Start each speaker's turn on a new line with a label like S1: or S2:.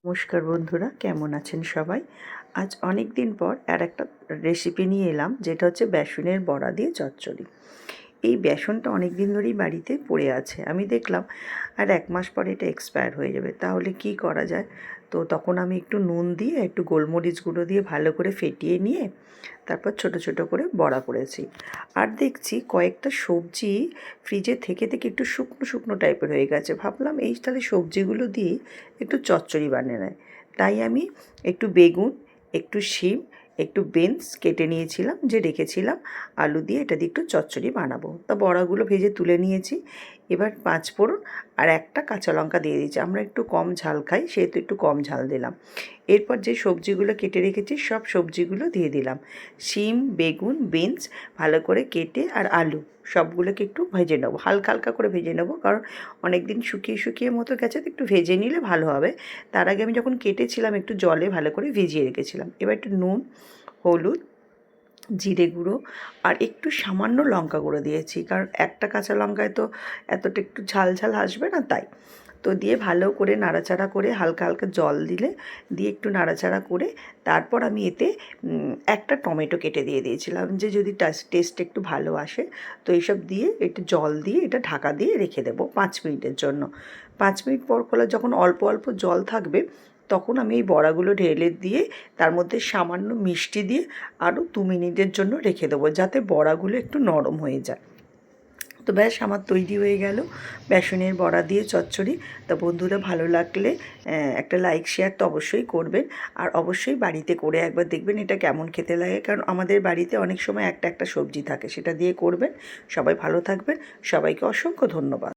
S1: নমস্কার বন্ধুরা, কেমন আছেন সবাই? আজ অনেক দিন পর আর একটা রেসিপি নিয়ে এলাম, যেটা হচ্ছে বেসনের বড়া দিয়ে চচ্চড়ি। এই বেসনটা অনেক দিন ধরেই বাড়িতে পড়ে আছে। আমি দেখলাম আর 1 মাস পরে এটা এক্সপায়ার হয়ে যাবে। তাহলে কি করা যায়? তো তখন আমি একটু নুন দিয়ে, একটু গোলমরিচ গুঁড়ো দিয়ে ভালো করে ফেটিয়ে নিয়ে তারপর ছোট ছোট করে বড়া করেছি। আর দেখছি কয়েকটা সবজি ফ্রিজে থেকে থেকে একটু শুকনো শুকনো টাইপের হয়ে গেছে। ভাবলাম এই তাহলে সবজিগুলো দিয়ে একটু চচ্চড়ি বানিয়ে নেয়। তাই আমি একটু বেগুন, একটু শিম, একটু বিনস কেটে নিয়েছিলাম, যে রেখেছিলাম, আলু দিয়ে এটা দিয়ে একটু চচ্চড়ি বানাবো। তা বড়াগুলো ভেজে তুলে নিয়েছি। এবার 5 ফোড়ন আর একটা কাঁচা লঙ্কা দিয়ে দিয়েছি। আমরা একটু কম ঝাল খাই, সেহেতু একটু কম ঝাল দিলাম। এরপর যে সবজিগুলো কেটে রেখেছি সব সবজিগুলো দিয়ে দিলাম। শিম, বেগুন, বিনস ভালো করে কেটে আর আলু সবগুলোকে একটু ভেজে নেবো, হালকা হালকা করে ভেজে নেবো, কারণ অনেক দিন শুকিয়ে শুকিয়ে মতো গেছে, তো একটু ভেজে নিলে ভালো হবে। তার আগে আমি যখন কেটেছিলাম একটু জলে ভালো করে ভিজিয়ে রেখেছিলাম। এবার একটু নুন, হলুদ, জিরে গুঁড়ো আর একটু সামান্য লঙ্কা গুঁড়ো দিয়েছি, কারণ একটা কাঁচা লঙ্কায় তো এতটা একটু ঝাল ঝাল আসবে না, তাই। তো দিয়ে ভালো করে নাড়াচাড়া করে হালকা হালকা জল দিয়ে একটু নাড়াচাড়া করে তারপর আমি এতে একটা টমেটো কেটে দিয়ে দিয়েছিলাম, যে যদি টেস্ট একটু ভালো আসে। তো এইসব দিয়ে একটু জল দিয়ে এটা ঢাকা দিয়ে রেখে দেবো 5 মিনিটের জন্য। 5 মিনিট পর খোলা যখন অল্প অল্প জল থাকবে, তখন আমি এই বড়াগুলো ঢেলে দিয়ে তার মধ্যে সামান্য মিষ্টি দিয়ে আরও 2 মিনিটের জন্য রেখে দেবো, যাতে বড়াগুলো একটু নরম হয়ে যায়। তো ব্যাস আমার তৈরি হয়ে গেল বেসনের বড়া দিয়ে চচ্চড়ি। তা বন্ধুরা, ভালো লাগলে একটা লাইক শেয়ার তো অবশ্যই করবেন। আর অবশ্যই বাড়িতে করে একবার দেখবেন এটা কেমন খেতে লাগে, কারণ আমাদের বাড়িতে অনেক সময় একটা একটা সবজি থাকে, সেটা দিয়ে করবেন। সবাই ভালো থাকবেন। সবাইকে অসংখ্য ধন্যবাদ।